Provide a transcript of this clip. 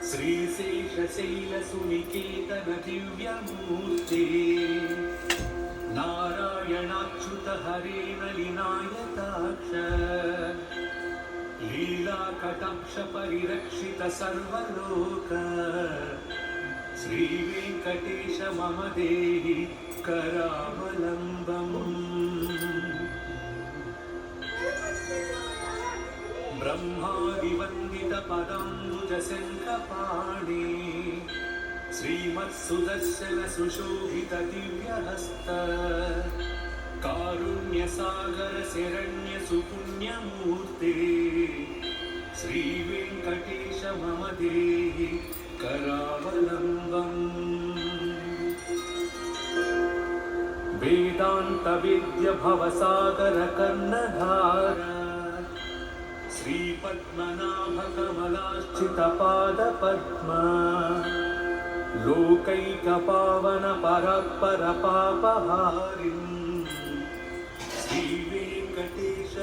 श्रीशेषशैलसुनिकेतन दिव्यमूर्ते नारायणाच्युत हरे नलिनायताक्ष लीलाकटाक्ष परिरक्षित सर्वलोक श्रीवेङ्कटेश मम देहि करावलम्बम् ब्रह्मादिवन्दित पदाम्बुजशङ्खपाणि श्रीमत्सुदर्शन सुशोभित दिव्यहस्त कारुण्यसागर शरण्य सुपुण्यमूर्ते श्रीवेङ्कटेश मम देहि करावलम्बम् वेदान्त विद्य भवसागर कर्णधार श्रीपद्मनाभ कमलार्चित पादपद्म लोकैकपावन परात्पर पापहारिम् श्रीवेङ्कटेश